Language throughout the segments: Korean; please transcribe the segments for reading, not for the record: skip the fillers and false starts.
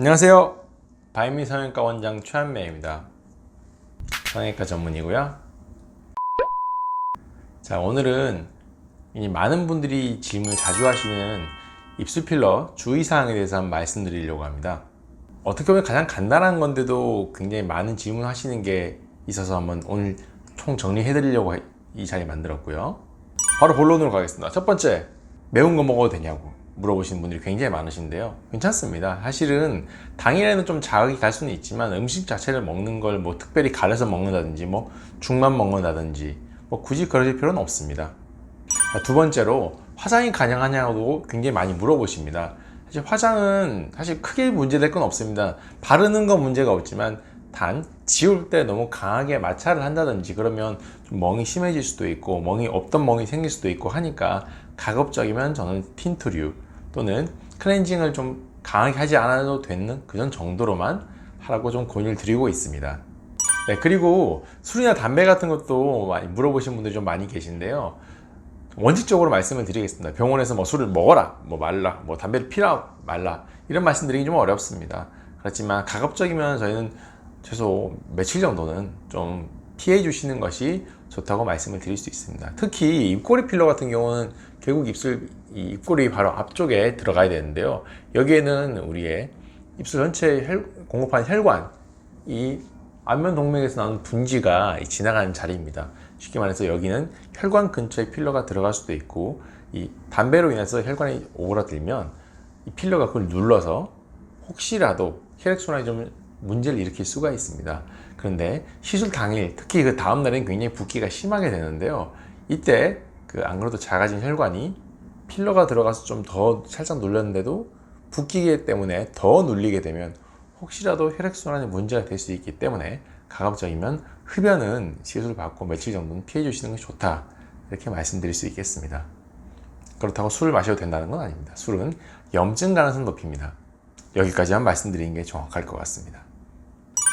안녕하세요. 바이미 성형외과 원장 최한매입니다. 성형외과 전문이고요. 자, 오늘은 이 많은 분들이 질문을 자주 하시는 입술 필러 주의사항에 대해서 한번 말씀드리려고 합니다. 어떻게 보면 가장 간단한 건데도 굉장히 많은 질문 하시는 게 있어서 한번 오늘 총 정리해 드리려고 이 자리 만들었고요. 바로 본론으로 가겠습니다. 첫 번째, 매운 거 먹어도 되냐고 물어보시는 분들이 굉장히 많으신데요. 괜찮습니다. 사실은 당일에는 좀 자극이 갈 수는 있지만 음식 자체를 먹는 걸 뭐 특별히 가려서 먹는다든지 뭐 죽만 먹는다든지 뭐 굳이 그러실 필요는 없습니다. 두 번째로, 화장이 가능하냐고 굉장히 많이 물어보십니다. 사실 화장은 사실 크게 문제될 건 없습니다. 바르는 건 문제가 없지만 단 지울 때 너무 강하게 마찰을 한다든지 그러면 좀 멍이 심해질 수도 있고 멍이 없던 멍이 생길 수도 있고 하니까 가급적이면 저는 틴트류 또는 클렌징을 좀 강하게 하지 않아도 되는 그런 정도로만 하라고 좀 권유를 드리고 있습니다. 네, 그리고 술이나 담배 같은 것도 많이 물어보시는 분들이 좀 많이 계신데요. 원칙적으로 말씀을 드리겠습니다. 병원에서 뭐 술을 먹어라, 뭐 말라, 뭐 담배를 피라, 말라 이런 말씀 드리기 좀 어렵습니다. 그렇지만 가급적이면 저희는 최소 며칠 정도는 좀 피해 주시는 것이 좋다고 말씀을 드릴 수 있습니다. 특히 입꼬리 필러 같은 경우는 결국 입꼬리 바로 앞쪽에 들어가야 되는데요. 여기에는 우리의 입술 전체에 공급하는 혈관, 이 안면 동맥에서 나오는 분지가 지나가는 자리입니다. 쉽게 말해서 여기는 혈관 근처에 필러가 들어갈 수도 있고, 이 담배로 인해서 혈관이 오그라들면 이 필러가 그걸 눌러서 혹시라도 혈액순환이 좀 문제를 일으킬 수가 있습니다. 그런데 시술 당일, 특히 그 다음 날엔 굉장히 붓기가 심하게 되는데요. 이때 안 그래도 작아진 혈관이 필러가 들어가서 좀 더 살짝 눌렸는데도 붓기 때문에 더 눌리게 되면 혹시라도 혈액순환에 문제가 될 수 있기 때문에 가급적이면 흡연은 시술 받고 며칠 정도는 피해 주시는 것이 좋다, 이렇게 말씀드릴 수 있겠습니다. 그렇다고 술을 마셔도 된다는 건 아닙니다. 술은 염증 가능성 높입니다. 여기까지만 말씀드리는 게 정확할 것 같습니다.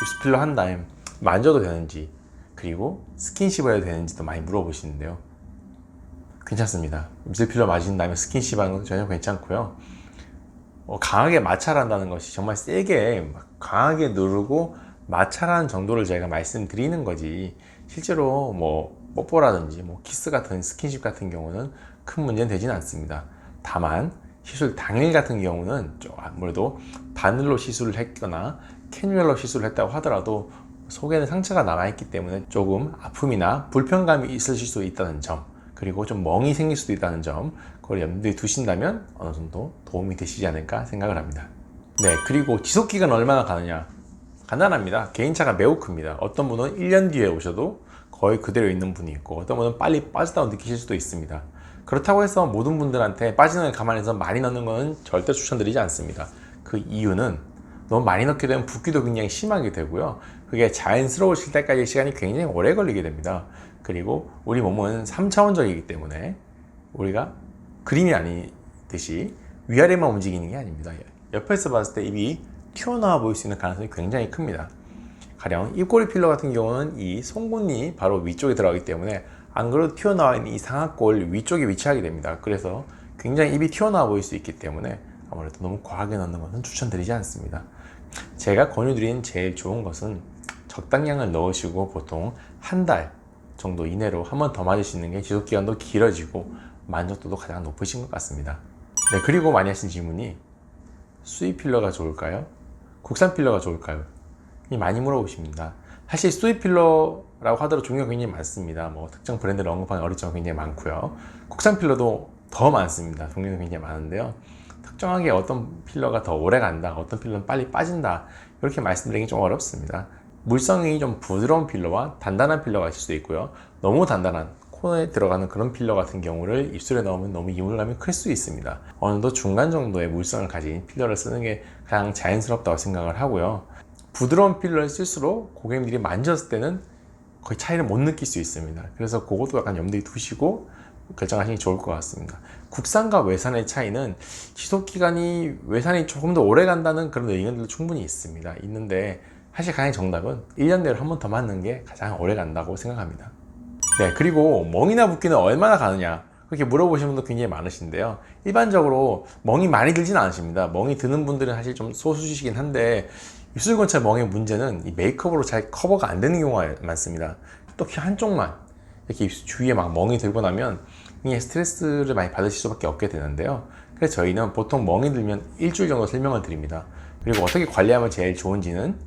입술 필러 한 다음 만져도 되는지, 그리고 스킨십을 해도 되는지도 많이 물어보시는데요. 괜찮습니다. 입술 필러 맞으신 다음에 스킨십 하는 것도 전혀 괜찮고요. 강하게 마찰한다는 것이 정말 세게 강하게 누르고 마찰하는 정도를 저희가 말씀드리는 거지, 실제로 뭐 뽀뽀라든지 뭐 키스 같은 스킨십 같은 경우는 큰 문제는 되지는 않습니다. 다만 시술 당일 같은 경우는 좀 아무래도 바늘로 시술을 했거나 캐뉴얼로 시술을 했다고 하더라도 속에는 상처가 남아있기 때문에 조금 아픔이나 불편감이 있으실 수 있다는 점, 그리고 좀 멍이 생길 수도 있다는 점, 그걸 염두에 두신다면 어느 정도 도움이 되시지 않을까 생각을 합니다. 네, 그리고 지속기간 얼마나 가느냐, 간단합니다. 개인차가 매우 큽니다. 어떤 분은 1년 뒤에 오셔도 거의 그대로 있는 분이 있고, 어떤 분은 빨리 빠지다고 느끼실 수도 있습니다. 그렇다고 해서 모든 분들한테 빠지는 걸 감안해서 많이 넣는 것은 절대 추천드리지 않습니다. 그 이유는 너무 많이 넣게 되면 붓기도 굉장히 심하게 되고요. 그게 자연스러우실 때까지 시간이 굉장히 오래 걸리게 됩니다. 그리고 우리 몸은 3차원적이기 때문에 우리가 그림이 아니듯이 위아래만 움직이는 게 아닙니다. 옆에서 봤을 때 입이 튀어나와 보일 수 있는 가능성이 굉장히 큽니다. 가령 입꼬리 필러 같은 경우는 이 송곳니 바로 위쪽에 들어가기 때문에 안 그래도 튀어나와 있는 이 상악골 위쪽에 위치하게 됩니다. 그래서 굉장히 입이 튀어나와 보일 수 있기 때문에 아무래도 너무 과하게 넣는 것은 추천드리지 않습니다. 제가 권유드리는 제일 좋은 것은 적당량을 넣으시고 보통 한 달 정도 이내로 한 번 더 맞을 수 있는 게 지속기간도 길어지고 만족도도 가장 높으신 것 같습니다. 네, 그리고 많이 하신 질문이 수입 필러가 좋을까요? 국산 필러가 좋을까요? 많이 물어보십니다. 사실 수입 필러라고 하더라도 종류가 굉장히 많습니다. 뭐 특정 브랜드를 언급하는 어리점이 굉장히 많고요. 국산 필러도 더 많습니다. 종류가 굉장히 많은데요. 특정하게 어떤 필러가 더 오래 간다, 어떤 필러는 빨리 빠진다, 이렇게 말씀드리기 좀 어렵습니다. 물성이 좀 부드러운 필러와 단단한 필러가 있을 수도 있고요. 너무 단단한 코에 들어가는 그런 필러 같은 경우를 입술에 넣으면 너무 이물감이 클 수 있습니다. 어느 정도 중간 정도의 물성을 가진 필러를 쓰는 게 가장 자연스럽다고 생각을 하고요. 부드러운 필러를 쓸수록 고객님들이 만졌을 때는 거의 차이를 못 느낄 수 있습니다. 그래서 그것도 약간 염두에 두시고 결정하시는 게 좋을 것 같습니다. 국산과 외산의 차이는 지속기간이 외산이 조금 더 오래 간다는 그런 의견들도 충분히 있는데 사실 가장 정답은 1년 내로 한 번 더 맞는 게 가장 오래 간다고 생각합니다. 네, 그리고 멍이나 붓기는 얼마나 가느냐, 그렇게 물어보시는 분도 굉장히 많으신데요. 일반적으로 멍이 많이 들진 않으십니다. 멍이 드는 분들은 사실 좀 소수시긴 한데, 입술 근처 멍의 문제는 이 메이크업으로 잘 커버가 안 되는 경우가 많습니다. 특히 한쪽만 이렇게 입술 주위에 막 멍이 들고 나면 이게 스트레스를 많이 받으실 수밖에 없게 되는데요. 그래서 저희는 보통 멍이 들면 일주일 정도 설명을 드립니다. 그리고 어떻게 관리하면 제일 좋은지는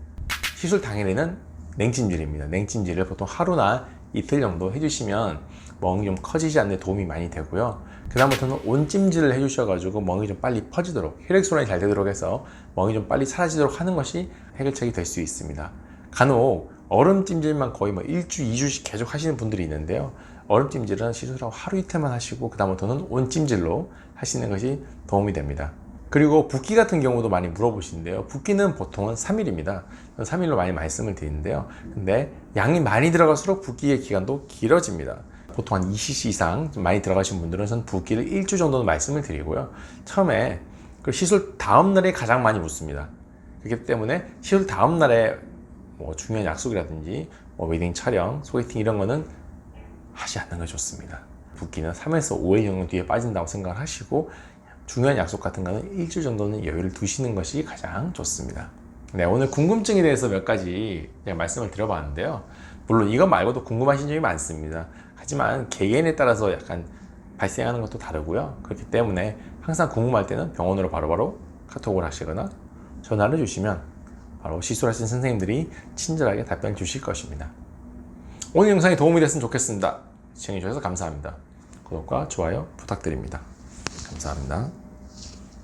시술 당일에는 냉찜질입니다. 냉찜질을 보통 하루나 이틀 정도 해주시면 멍이 좀 커지지 않는 데 도움이 많이 되고요. 그 다음부터는 온찜질을 해주셔가지고 멍이 좀 빨리 퍼지도록, 혈액순환이 잘 되도록 해서 멍이 좀 빨리 사라지도록 하는 것이 해결책이 될 수 있습니다. 간혹 얼음찜질만 거의 뭐 1주, 2주씩 계속 하시는 분들이 있는데요. 얼음찜질은 시술하고 하루 이틀만 하시고 그 다음부터는 온찜질로 하시는 것이 도움이 됩니다. 그리고 붓기 같은 경우도 많이 물어보시는데요. 붓기는 보통은 3일입니다. 3일로 많이 말씀을 드리는데요. 근데 양이 많이 들어갈수록 붓기의 기간도 길어집니다. 보통 한 2cc 이상 좀 많이 들어가신 분들은 전 붓기를 1주 정도는 말씀을 드리고요. 처음에 그 시술 다음 날에 가장 많이 붓습니다. 그렇기 때문에 시술 다음 날에 뭐 중요한 약속이라든지 뭐 웨딩 촬영, 소개팅 이런 거는 하지 않는 게 좋습니다. 붓기는 3에서 5일 정도 뒤에 빠진다고 생각을 하시고, 중요한 약속 같은 거는 일주일 정도는 여유를 두시는 것이 가장 좋습니다. 네, 오늘 궁금증에 대해서 몇 가지 말씀을 드려봤는데요. 물론 이것 말고도 궁금하신 점이 많습니다. 하지만 개개인에 따라서 약간 발생하는 것도 다르고요. 그렇기 때문에 항상 궁금할 때는 병원으로 바로바로 카톡을 하시거나 전화를 주시면 바로 시술하신 선생님들이 친절하게 답변 주실 것입니다. 오늘 영상이 도움이 됐으면 좋겠습니다. 시청해주셔서 감사합니다. 구독과 좋아요 부탁드립니다. 감사합니다.